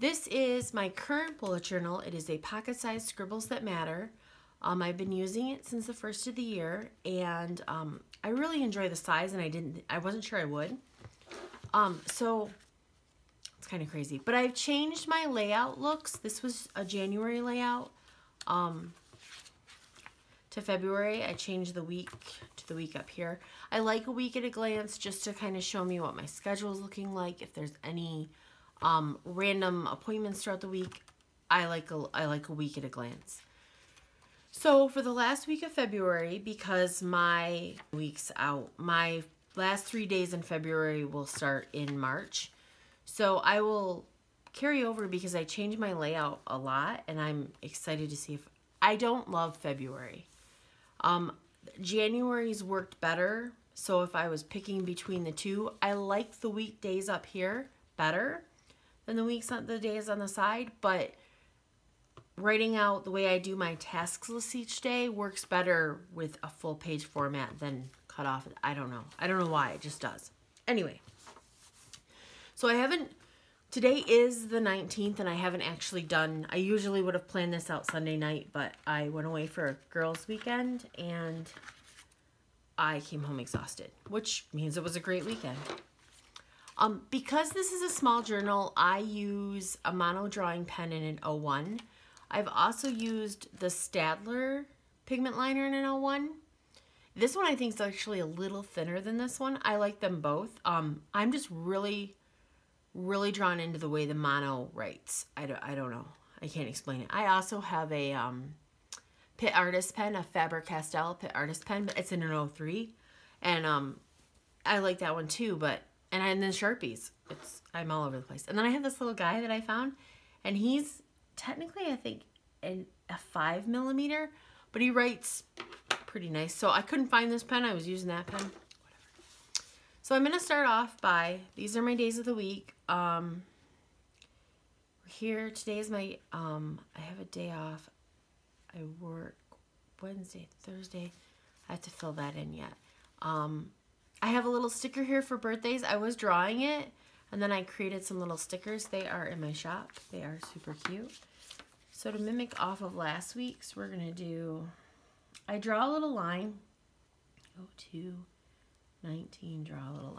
This is my current bullet journal. It is a pocket-sized Scribbles That Matter. I've been using it since the first of the year, and I really enjoy the size, and I wasn't sure I would. So it's kind of crazy, but I've changed my layout looks. This was a January layout to February. I changed the week to the week up here. I like a week at a glance just to kind of show me what my schedule is looking like. If there's any random appointments throughout the week, I like a week at a glance. So for the last week of February, because my week's out, my last 3 days in February will start in March. So I will carry over because I changed my layout a lot, and I'm excited to see if I don't love February. January's worked better. So if I was picking between the two, I like the weekdays up here better than the days on the side, but writing out the way I do my tasks list each day works better with a full page format than cut off. I don't know. I don't know why. It just does. Anyway, so today is the 19th, and I haven't actually done, I usually would have planned this out Sunday night, but I went away for a girls' weekend, and I came home exhausted, which means it was a great weekend. Because this is a small journal, I use a mono drawing pen in an 01. I've also used the Staedtler pigment liner in an 01. This one I think is actually a little thinner than this one. I like them both. I'm just really drawn into the way the mono writes. I don't know. I can't explain it. I also have a Pitt Artist pen, a Faber-Castell Pitt Artist pen, but it's in an 03. And I like that one too, and then Sharpies. I'm all over the place. And then I have this little guy that I found, and he's technically, I think, a 5mm, but he writes pretty nice. So I couldn't find this pen. I was using that pen. Whatever. So I'm going to start off by, these are my days of the week. Here, today is my, I have a day off. I work Wednesday, Thursday. I have to fill that in yet. I have a little sticker here for birthdays. I was drawing it, and then I created some little stickers. They are in my shop. They are super cute. So to mimic off of last week's, we're going to do, I draw a little line. 02, 19, draw a little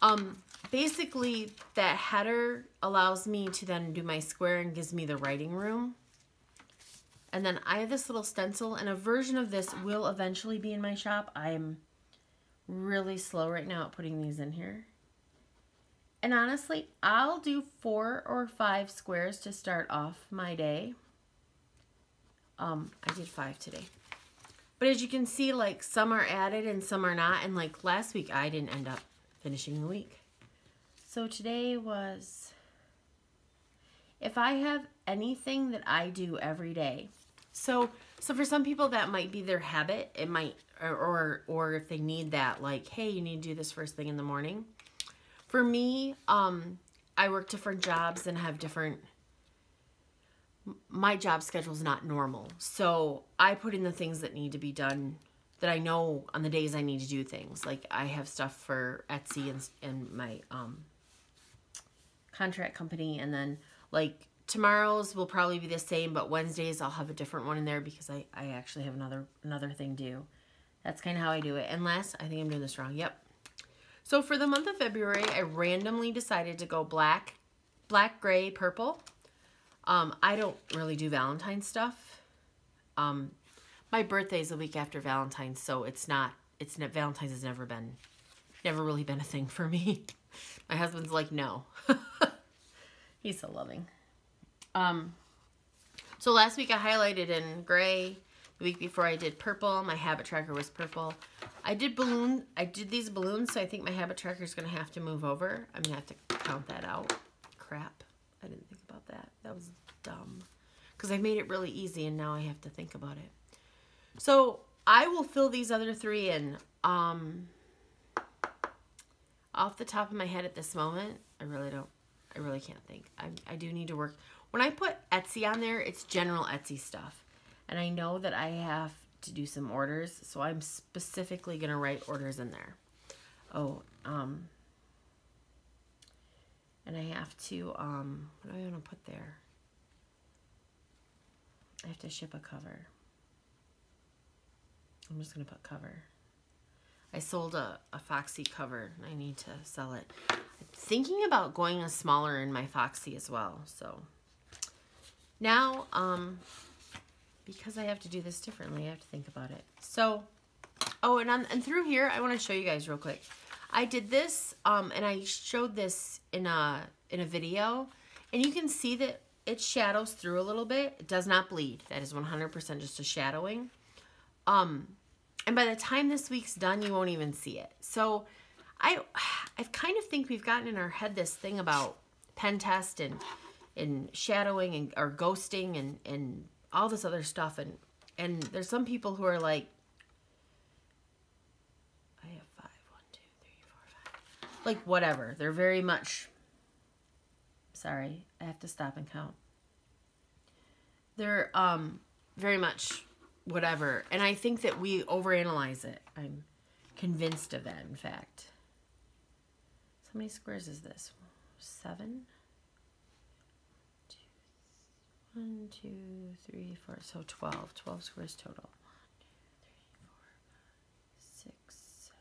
line. Basically, that header allows me to then do my square and gives me the writing room. And then I have this little stencil, and a version of this will eventually be in my shop. I'm really slow right now at putting these in here. And honestly, I'll do 4 or 5 squares to start off my day. I did 5 today. But as you can see, like, some are added and some are not. And like last week, I didn't end up finishing the week. So today was, if I have anything that I do every day. So for some people that might be their habit. It might, or if they need that, like, hey, you need to do this first thing in the morning. For me, I work different jobs and have different, my job schedule is not normal. So I put in the things that need to be done that I know on the days I need to do things. Like I have stuff for Etsy and my contract company. And then like tomorrow's will probably be the same, but Wednesdays I'll have a different one in there because I actually have another thing due. That's kind of how I do it. And last, I think I'm doing this wrong. Yep. So for the month of February, I randomly decided to go black, gray, purple. I don't really do Valentine's stuff. My birthday's a week after Valentine's, so Valentine's has never really been a thing for me. My husband's like, no. He's so loving. So last week I highlighted in gray. The week before I did purple. My habit tracker was purple. I did these balloons, so I think my habit tracker is going to have to move over. I'm going to have to count that out. Crap. I didn't think about that. That was dumb. Because I made it really easy, and now I have to think about it. So I will fill these other 3 in. Off the top of my head at this moment, I really can't think. I do need to work. When I put Etsy on there, it's general Etsy stuff. And I know that I have to do some orders, so I'm specifically going to write orders in there. Oh, and And I have to, what do I want to put there? I have to ship a cover. I'm just going to put cover. I sold a Foxy cover. I need to sell it. I'm thinking about going a smaller in my Foxy as well. So now, because I have to do this differently, I have to think about it. So, oh, and through here, I want to show you guys real quick. I did this, and I showed this in a video, and you can see that it shadows through a little bit. It does not bleed. That is 100% just a shadowing. And by the time this week's done, you won't even see it. So I kind of think we've gotten in our head this thing about pen test and shadowing and or ghosting and all this other stuff. And there's some people who are like, I have 5, 1, 2, 3, 4, 5. Like whatever. They're very much, sorry, I have to stop and count. They're very much whatever. And I think that we overanalyze it. I'm convinced of that, in fact. So how many squares is this? 7? 1, 2, 3, 4. So 12. 12 squares total. 1, 2, 3, 4, 5, 6, 7,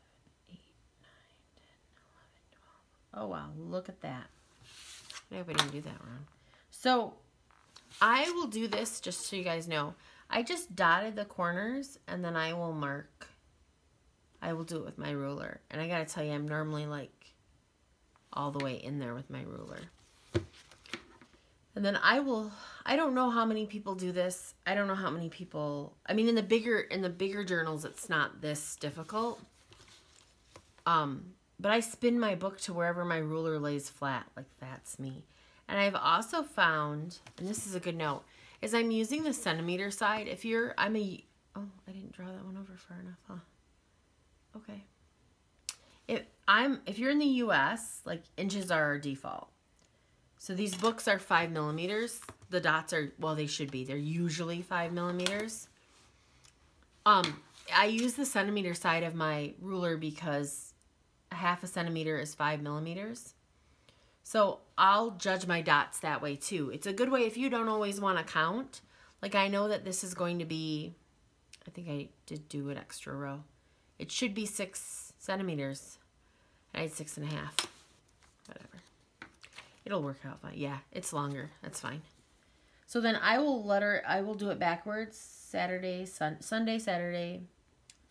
8, 9, 10, 11, 12. Oh wow, look at that. I hope I didn't do that wrong. So I will do this just so you guys know. I just dotted the corners and then I will mark. I will do it with my ruler. And I gotta tell you, I'm normally like all the way in there with my ruler. And then I don't know how many people do this. I don't know how many people, I mean in the bigger journals it's not this difficult. But I spin my book to wherever my ruler lays flat. Like that's me. And I've also found, and this is a good note, is I'm using the centimeter side. If you're, oh, I didn't draw that one over far enough, huh? Okay. If you're in the US, like inches are our default. So these books are 5 millimeters. The dots are, well, they should be. They're usually 5 millimeters. I use the centimeter side of my ruler because a 1/2 centimeter is 5 millimeters. So I'll judge my dots that way too. It's a good way if you don't always want to count. Like I know that this is going to be, I think I did do an extra row. It should be 6 centimeters. I had 6.5. Whatever. It'll work out fine. Yeah, it's longer. That's fine. So then I will do it backwards. Saturday, Sunday, Saturday,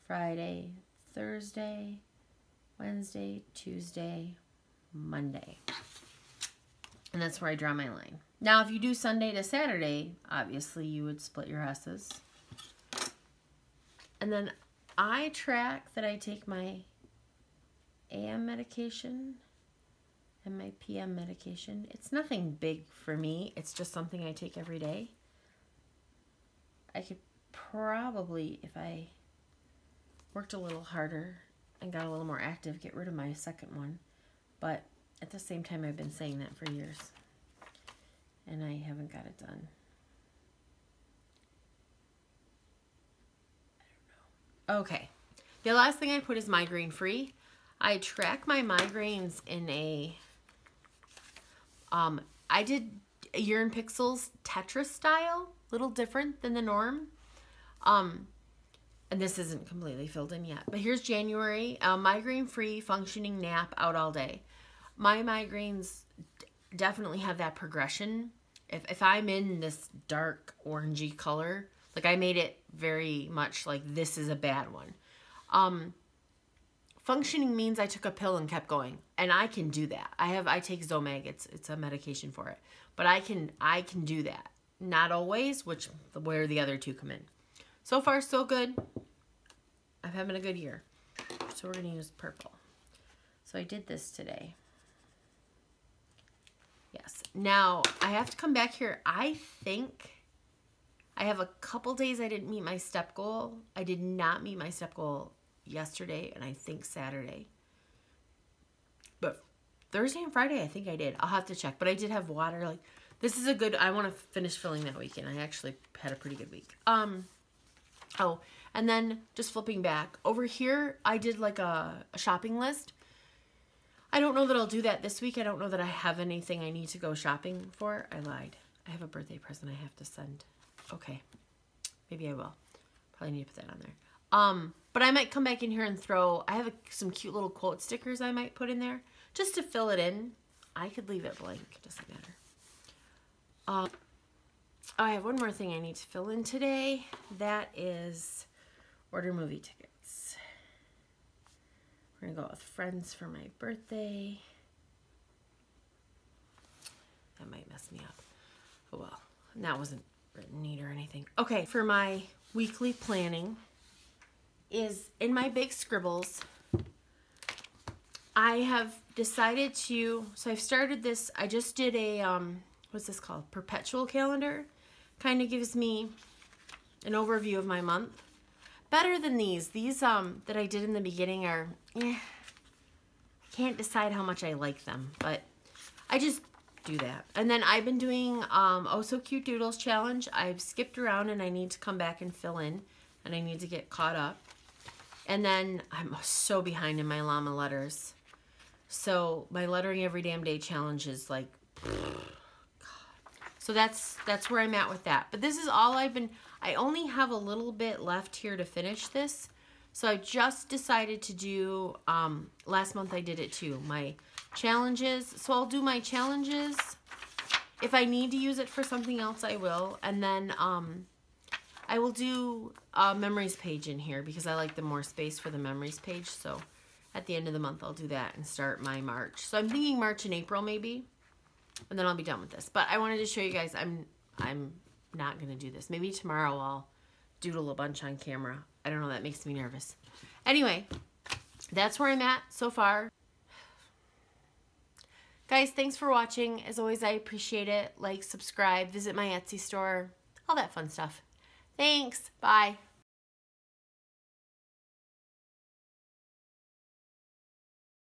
Friday, Thursday, Wednesday, Tuesday, Monday. And that's where I draw my line. Now, if you do Sunday to Saturday, obviously you would split your S's. And then I track that I take my AM medication and my PM medication. It's nothing big for me. It's just something I take every day. I could probably, if I worked a little harder and got a little more active, get rid of my second one. But at the same time, I've been saying that for years. And I haven't got it done. I don't know. Okay. The last thing I put is migraine free. I track my migraines in a, I did a Urine Pixels Tetris style, little different than the norm. And this isn't completely filled in yet, but here's January, migraine free, functioning nap, out all day. My migraines definitely have that progression. If I'm in this dark orangey color, like I made it very much like this is a bad one. Functioning means I took a pill and kept going, and I can do that. I take Zomag. It's a medication for it, but I can do that. Not always, where the other two come in. So far, so good. I'm having a good year. So we're gonna use purple. So I did this today. Yes. Now I have to come back here. I think I have a couple days I didn't meet my step goal. I did not meet my step goal yesterday, and I think Saturday. But Thursday and Friday, I think I did. I'll have to check. But I did have water. Like, this is a good, I want to finish filling that weekend. I actually had a pretty good week. Oh, and then just flipping back. Over here, I did like a shopping list. I don't know that I'll do that this week. I don't know that I have anything I need to go shopping for. I lied. I have a birthday present I have to send. Okay. Maybe I will. Probably need to put that on there. But I might come back in here and I have some cute little quote stickers I might put in there just to fill it in. I could leave it blank. It doesn't matter. I have one more thing I need to fill in today. That is order movie tickets. We're going to go with friends for my birthday. That might mess me up. Oh well. And that wasn't written neat or anything. Okay, for my weekly planning is in my big scribbles. I have decided to, so I've started this, I just did a, what's this called? Perpetual calendar. Kind of gives me an overview of my month. Better than these. These that I did in the beginning are, I can't decide how much I like them, but I just do that. And then I've been doing Oh So Cute Doodles challenge. I've skipped around and I need to come back and fill in, and I need to get caught up. And then I'm so behind in my llama letters. So my lettering every damn day challenge is like, God. So that's where I'm at with that. But this is all I only have a little bit left here to finish this. So I just decided to do, last month I did it too, my challenges. So I'll do my challenges. If I need to use it for something else, I will. And then I will do a memories page in here because I like the more space for the memories page. So at the end of the month, I'll do that and start my March. So I'm thinking March and April maybe, and then I'll be done with this. But I wanted to show you guys, I'm not going to do this. Maybe tomorrow I'll doodle a bunch on camera. I don't know, that makes me nervous. Anyway, that's where I'm at so far. Guys, thanks for watching. As always, I appreciate it. Like, subscribe, visit my Etsy store, all that fun stuff. Thanks. Bye.